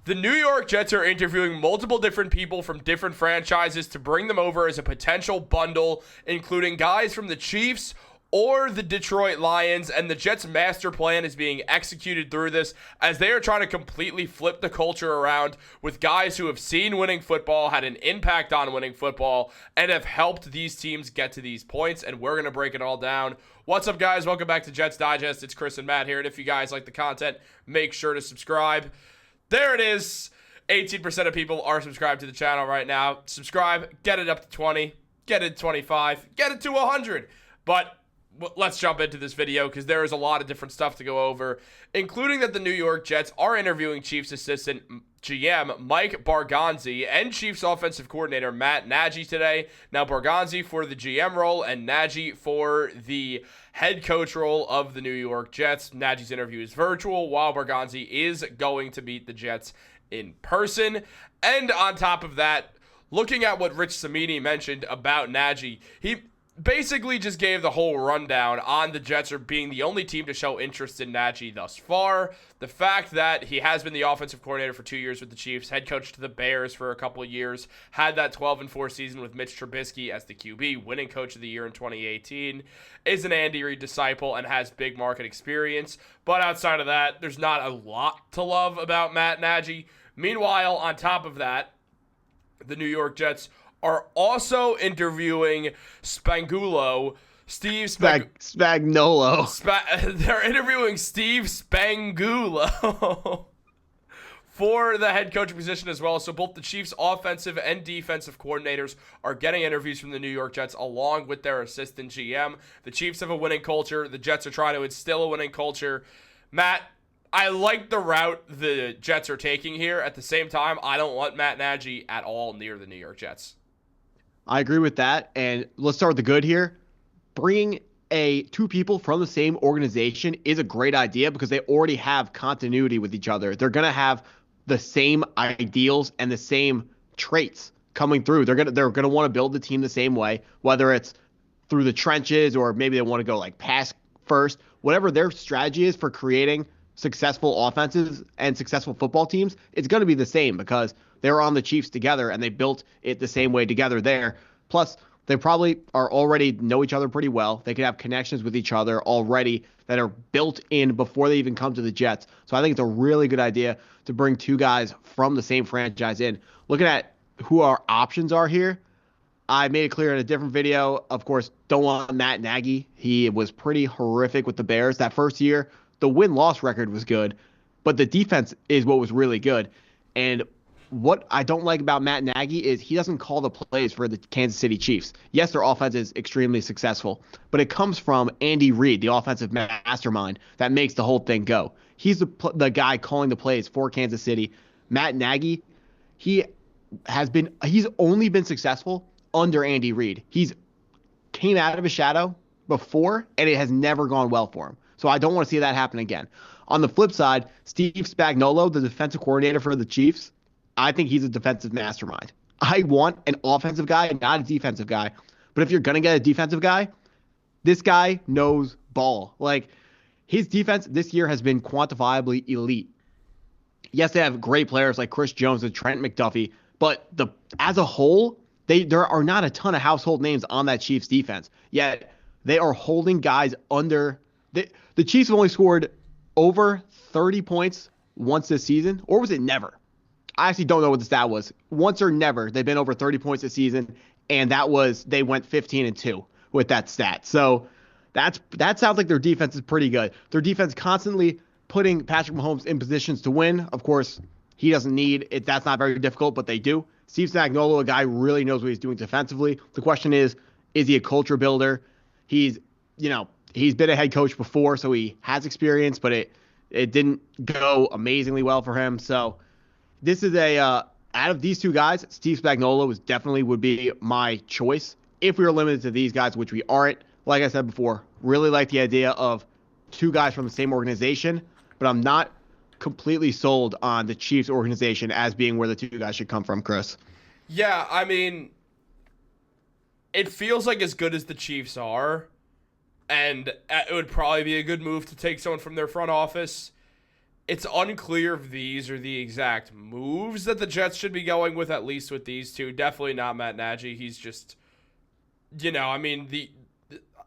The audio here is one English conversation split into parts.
The New York Jets are interviewing multiple different people from different franchises to bring them over as a potential bundle, including guys from the Chiefs or the Detroit Lions, and the Jets' master plan is being executed through this as they are trying to completely flip the culture around with guys who have seen winning football, had an impact on winning football, and have helped these teams get to these points, and we're going to break it all down. What's up, guys? Welcome back to Jets Digest. It's Chris and Matt here, and if you guys like the content, make sure to subscribe. There it is. 18% of people are subscribed to the channel right now. Subscribe, get it up to 20, get it to 25, get it to 100. But let's jump into this video because there is a lot of different stuff to go over, including that the New York Jets are interviewing Chiefs assistant GM Mike Barganzi and Chiefs offensive coordinator Matt Nagy today. Now, Barganzi for the GM role and Nagy for the head coach role of the New York Jets. Nagy's interview is virtual, while Barganzi is going to meet the Jets in person. And on top of that, looking at what Rich Cimini mentioned about Nagy, he basically just gave the whole rundown on the Jets are being the only team to show interest in Nagy thus far. The fact that he has been the offensive coordinator for 2 years with the Chiefs, head coach to the Bears for a couple of years, had that 12-4 season with Mitch Trubisky as the QB, winning coach of the year in 2018, is an Andy Reid disciple and has big market experience. But outside of that, there's not a lot to love about Matt Nagy. Meanwhile, on top of that, the New York Jets are also interviewing Spagnuolo, Spagnolo. They're interviewing Steve Spagnuolo for the head coaching position as well. So both the Chiefs' offensive and defensive coordinators are getting interviews from the New York Jets along with their assistant GM. The Chiefs have a winning culture. The Jets are trying to instill a winning culture. Matt, I like the route the Jets are taking here. At the same time, I don't want Matt Nagy at all near the New York Jets. I agree with that. And let's start with the good here. Bringing two people from the same organization is a great idea because they already have continuity with each other. They're going to have the same ideals and the same traits coming through. They're going to want to build the team the same way, whether it's through the trenches or maybe they want to go like pass first. Whatever their strategy is for creating successful offenses and successful football teams, it's going to be the same because they're on the Chiefs together and they built it the same way together there. Plus, they probably are already know each other pretty well. They could have connections with each other already that are built in before they even come to the Jets. So I think it's a really good idea to bring two guys from the same franchise in. Looking at who our options are here, I made it clear in a different video. Of course, don't want Matt Nagy. He was pretty horrific with the Bears. That first year, the win-loss record was good, but the defense is what was really good. And what I don't like about Matt Nagy is he doesn't call the plays for the Kansas City Chiefs. Yes, their offense is extremely successful, but it comes from Andy Reid, the offensive mastermind, that makes the whole thing go. He's the guy calling the plays for Kansas City. Matt Nagy, he's only been successful under Andy Reid. He's came out of his shadow before, and it has never gone well for him. So I don't want to see that happen again. On the flip side, Steve Spagnuolo, the defensive coordinator for the Chiefs, I think he's a defensive mastermind. I want an offensive guy and not a defensive guy. But if you're going to get a defensive guy, this guy knows ball. Like, his defense this year has been quantifiably elite. Yes, they have great players like Chris Jones and Trent McDuffie, but as a whole, there are not a ton of household names on that Chiefs defense. Yet they are holding guys under. The Chiefs have only scored over 30 points once this season, or was it never? I actually don't know what the stat was. Once or never, they've been over 30 points this season, and they went 15-2 with that stat. So that sounds like their defense is pretty good. Their defense constantly putting Patrick Mahomes in positions to win. Of course, he doesn't need it. That's not very difficult, but they do. Steve Spagnuolo, a guy who really knows what he's doing defensively. The question is he a culture builder? He's been a head coach before, so he has experience, but it didn't go amazingly well for him. So this is out of these two guys, Steve Spagnuolo would be my choice if we were limited to these guys, which we aren't. Like I said before, really like the idea of two guys from the same organization, but I'm not completely sold on the Chiefs organization as being where the two guys should come from, Chris. Yeah, I mean, it feels like as good as the Chiefs are, and it would probably be a good move to take someone from their front office. it's unclear if these are the exact moves that the Jets should be going with, at least with these two. Definitely not Matt Nagy. He's just,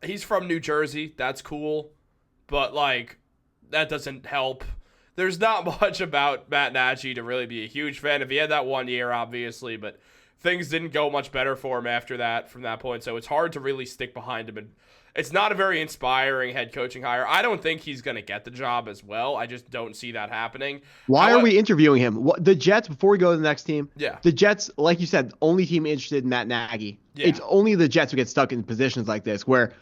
he's from New Jersey. That's cool. But, that doesn't help. There's not much about Matt Nagy to really be a huge fan of. He had that 1 year, obviously, but things didn't go much better for him after that, from that point. So it's hard to really stick behind him. And it's not a very inspiring head coaching hire. I don't think he's going to get the job as well. I just don't see that happening. Why are we interviewing him? The Jets, before we go to the next team, yeah. The Jets, like you said, only team interested in Matt Nagy. Yeah. It's only the Jets who get stuck in positions like this where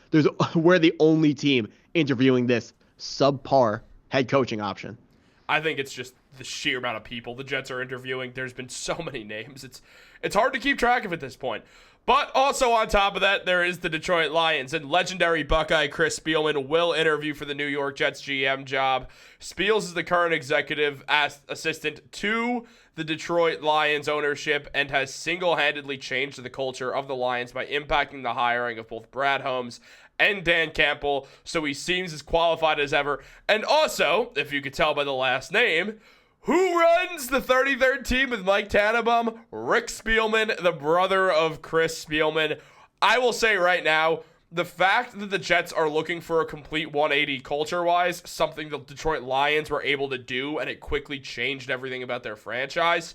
we're the only team interviewing this subpar head coaching option. I think it's just the sheer amount of people the Jets are interviewing. There's been so many names. It's hard to keep track of at this point. But also on top of that, there is the Detroit Lions, and legendary Buckeye Chris Spielman will interview for the New York Jets GM job. Spiels is the current executive assistant to the Detroit Lions ownership and has single-handedly changed the culture of the Lions by impacting the hiring of both Brad Holmes and Dan Campbell, so he seems as qualified as ever. And also, if you could tell by the last name, who runs the 33rd team with Mike Tannenbaum? Rick Spielman, the brother of Chris Spielman. I will say right now, the fact that the Jets are looking for a complete 180 culture-wise, something the Detroit Lions were able to do, and it quickly changed everything about their franchise,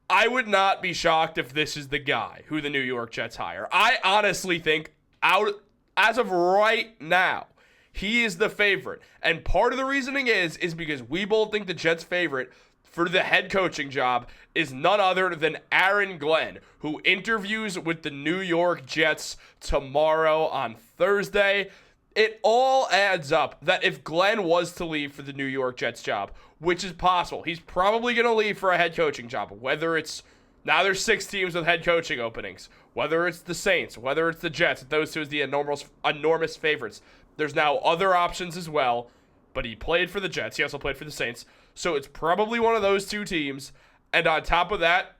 I would not be shocked if this is the guy who the New York Jets hire. I honestly think, as of right now, he is the favorite. And part of the reasoning is because we both think the Jets' favorite for the head coaching job is none other than Aaron Glenn, who interviews with the New York Jets tomorrow on Thursday. It all adds up that if Glenn was to leave for the New York Jets job, which is possible, he's probably going to leave for a head coaching job, whether it's now there's 6 teams with head coaching openings, whether it's the Saints, whether it's the Jets, those two is the enormous favorites. There's now other options as well, but he played for the Jets. He also played for the Saints. So it's probably one of those two teams. And on top of that,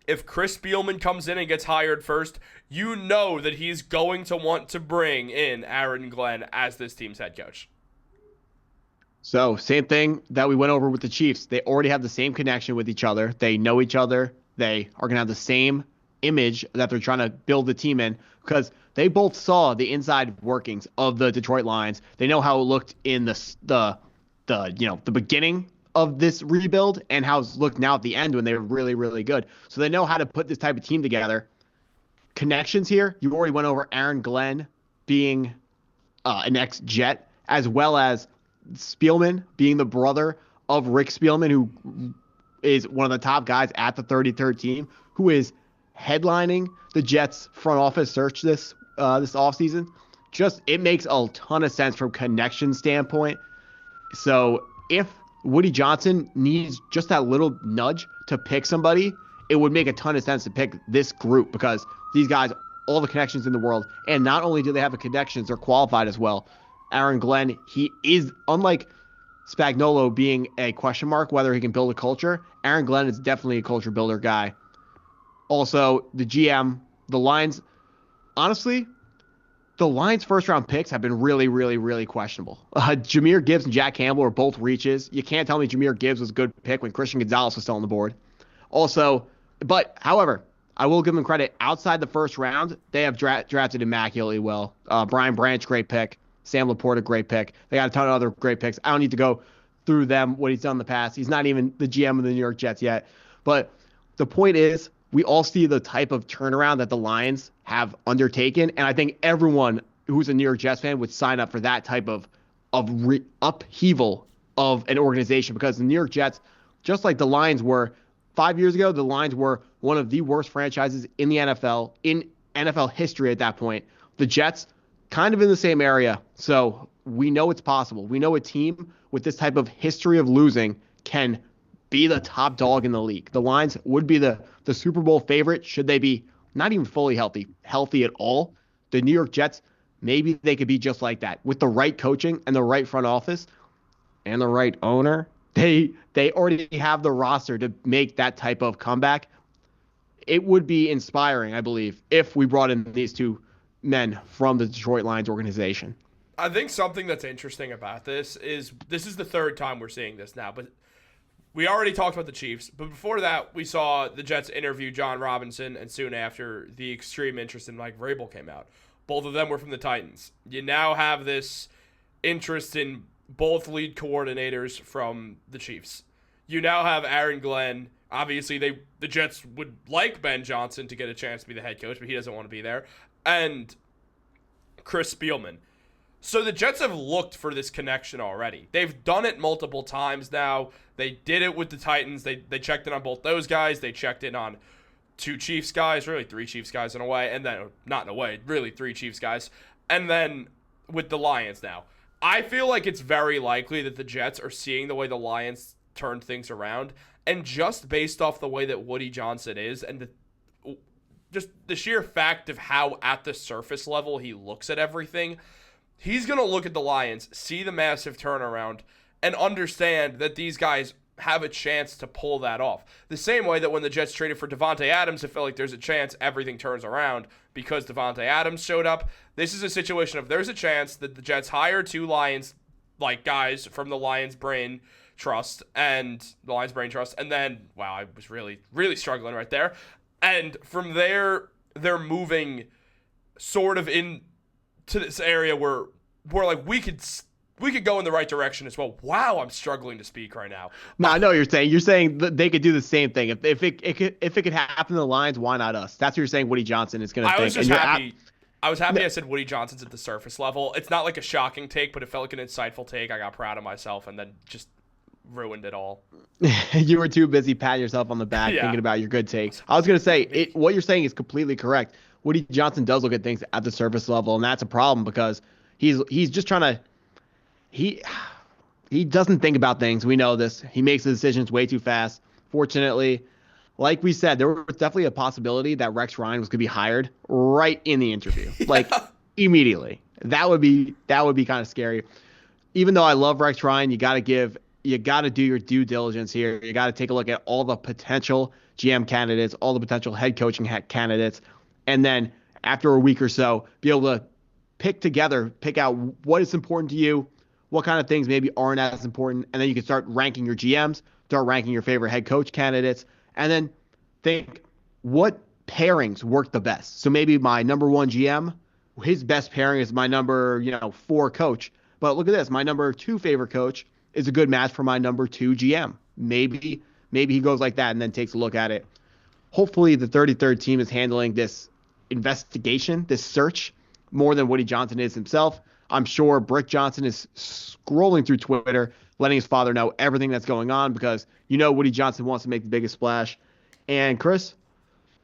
if Chris Spielman comes in and gets hired first, you know that he's going to want to bring in Aaron Glenn as this team's head coach. So same thing that we went over with the Chiefs. They already have the same connection with each other. They know each other. They are going to have the same image that they're trying to build the team in because they both saw the inside workings of the Detroit Lions. They know how it looked in the beginning of this rebuild and how it's looked now at the end when they were really, really good. So they know how to put this type of team together. Connections here, you already went over Aaron Glenn being an ex-Jet, as well as Spielman being the brother of Rick Spielman, who is one of the top guys at the 33rd team, who is headlining the Jets front office search this offseason. Just, it makes a ton of sense from connection standpoint. So if Woody Johnson needs just that little nudge to pick somebody, it would make a ton of sense to pick this group because these guys, all the connections in the world, and not only do they have the connections, they're qualified as well. Aaron Glenn, he is, unlike Spagnuolo being a question mark whether he can build a culture, Aaron Glenn is definitely a culture builder guy. Also, the GM, the Lions, honestly, the Lions' first-round picks have been really, really, really questionable. Jahmyr Gibbs and Jack Campbell are both reaches. You can't tell me Jahmyr Gibbs was a good pick when Christian Gonzalez was still on the board. Also, however, I will give them credit. Outside the first round, they have drafted immaculately well. Brian Branch, great pick. Sam Laporta, great pick. They got a ton of other great picks. I don't need to go through them, what he's done in the past. He's not even the GM of the New York Jets yet. But the point is, we all see the type of turnaround that the Lions have undertaken, and I think everyone who's a New York Jets fan would sign up for that type of upheaval of an organization because the New York Jets, just like the Lions were 5 years ago, the Lions were one of the worst franchises in the NFL, in NFL history at that point. The Jets, kind of in the same area, so we know it's possible. We know a team with this type of history of losing can be the top dog in the league. The Lions would be the Super Bowl favorite should they be not even fully healthy at all. The New York Jets, maybe they could be just like that. With the right coaching and the right front office and the right owner, they already have the roster to make that type of comeback. It would be inspiring, I believe, if we brought in these two men from the Detroit Lions organization. I think something that's interesting about this is the third time we're seeing this now, but we already talked about the Chiefs, but before that, we saw the Jets interview John Robinson, and soon after, the extreme interest in Mike Vrabel came out. Both of them were from the Titans. You now have this interest in both lead coordinators from the Chiefs. You now have Aaron Glenn. Obviously, the Jets would like Ben Johnson to get a chance to be the head coach, but he doesn't want to be there. And Chris Spielman. So the Jets have looked for this connection already. They've done it multiple times now. They did it with the Titans. They checked in on both those guys. They checked in on two Chiefs guys, really three Chiefs guys in a way, and then, not in a way, really three Chiefs guys. And then with the Lions now. I feel like it's very likely that the Jets are seeing the way the Lions turned things around, and just based off the way that Woody Johnson is and just the sheer fact of how at the surface level he looks at everything, he's going to look at the Lions, see the massive turnaround, and understand that these guys have a chance to pull that off. The same way that when the Jets traded for Devontae Adams, it felt like there's a chance everything turns around because Devontae Adams showed up. This is a situation of there's a chance that the Jets hire two Lions, like guys from the Lions Brain Trust, and then, wow, I was really, really struggling right there. And from there, they're moving sort of in to this area where like we could go in the right direction as well. Wow, I'm struggling to speak right now. No, I know what you're saying. You're saying that they could do the same thing. If it could happen to the Lions, why not us? That's what you're saying. Woody Johnson is going to think. Was just happy. I was happy I said Woody Johnson's at the surface level. It's not like a shocking take, but it felt like an insightful take. I got proud of myself and then just ruined it all. You were too busy patting yourself on the back thinking about your good takes. I was going to say, what you're saying is completely correct. Woody Johnson does look at things at the surface level, and that's a problem because he's just trying to he doesn't think about things. We know this. He makes the decisions way too fast. Fortunately, like we said, there was definitely a possibility that Rex Ryan was going to be hired right in the interview, like immediately. That would be kind of scary. Even though I love Rex Ryan, you got to do your due diligence here. You got to take a look at all the potential GM candidates, all the potential head coaching candidates, and then after a week or so, be able to pick out what is important to you, what kind of things maybe aren't as important, and then you can start ranking your GMs, start ranking your favorite head coach candidates, and then think what pairings work the best. So maybe my number one GM, his best pairing is my number 4 coach. But look at this, my number 2 favorite coach is a good match for my number 2 GM. Maybe he goes like that and then takes a look at it. Hopefully the 33rd team is handling this investigation, this search, more than Woody Johnson is himself. I'm sure Brick Johnson is scrolling through Twitter, letting his father know everything that's going on because Woody Johnson wants to make the biggest splash. And Chris,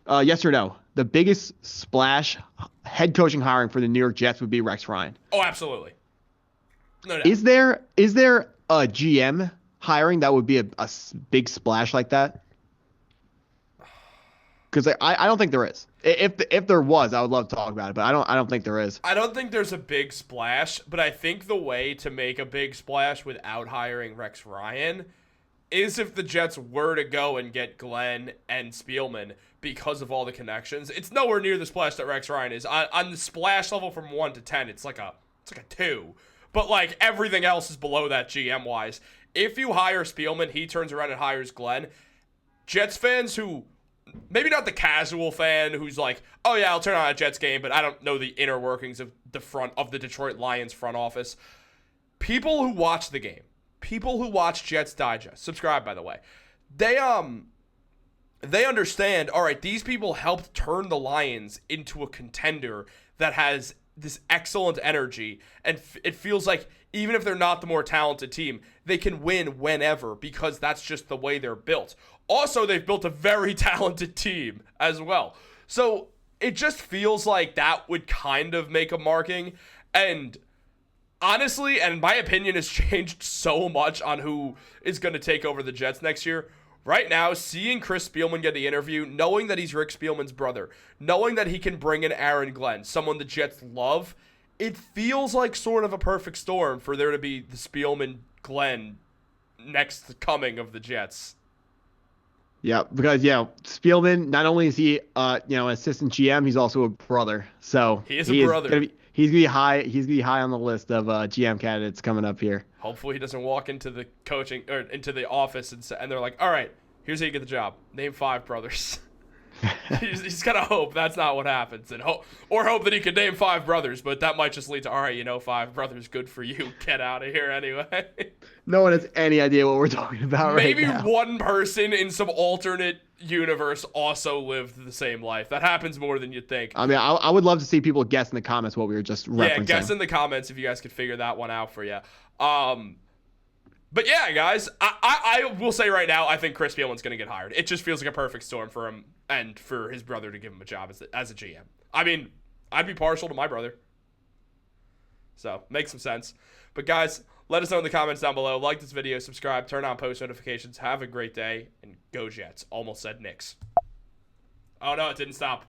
yes or no? The biggest splash head coaching hiring for the New York Jets would be Rex Ryan. Oh, absolutely. No doubt. Is there a GM hiring that would be a big splash like that? Because I don't think there is. If there was, I would love to talk about it, but I don't think there is. I don't think there's a big splash, but I think the way to make a big splash without hiring Rex Ryan is if the Jets were to go and get Glenn and Spielman because of all the connections. It's nowhere near the splash that Rex Ryan is. On the splash level from 1 to 10, it's like a 2. But like everything else is below that GM wise. If you hire Spielman, he turns around and hires Glenn. Jets fans who maybe not the casual fan who's like, oh yeah, I'll turn on a Jets game, but I don't know the inner workings of the Detroit Lions front office. People who watch the game, people who watch Jets Digest, subscribe by the way, they understand, all right, these people helped turn the Lions into a contender that has this excellent energy, and it feels like even if they're not the more talented team, they can win whenever because that's just the way they're built. Also, they've built a very talented team as well. So it just feels like that would kind of make a marking. And honestly, and my opinion has changed so much on who is going to take over the Jets next year. Right now, seeing Chris Spielman get the interview, knowing that he's Rick Spielman's brother, knowing that he can bring in Aaron Glenn, someone the Jets love, it feels like sort of a perfect storm for there to be the Spielman-Glenn next coming of the Jets. Yeah, because Spielman, not only is he an assistant GM, he's also a brother. So he is a brother. He's gonna be high. He's gonna be high on the list of GM candidates coming up here. Hopefully he doesn't walk into the coaching or into the office and they're like, all right, here's how you get the job. Name 5 brothers. he's gotta hope that's not what happens, and hope that he could name 5 brothers, but that might just lead to, all right, 5 brothers, good for you. Get out of here anyway. No one has any idea what we're talking about Maybe right now. one person in some alternate universe also lived the same life. That happens more than you'd think. I mean, I would love to see people guess in the comments what we were just referencing. Yeah, guess in the comments if you guys could figure that one out for you. But yeah, guys, I will say right now, I think Chris Spielman's going to get hired. It just feels like a perfect storm for him and for his brother to give him a job as a GM. I mean, I'd be partial to my brother. So, makes some sense. But guys, let us know in the comments down below. Like this video, subscribe, turn on post notifications. Have a great day, and go Jets. Almost said Knicks. Oh no, it didn't stop.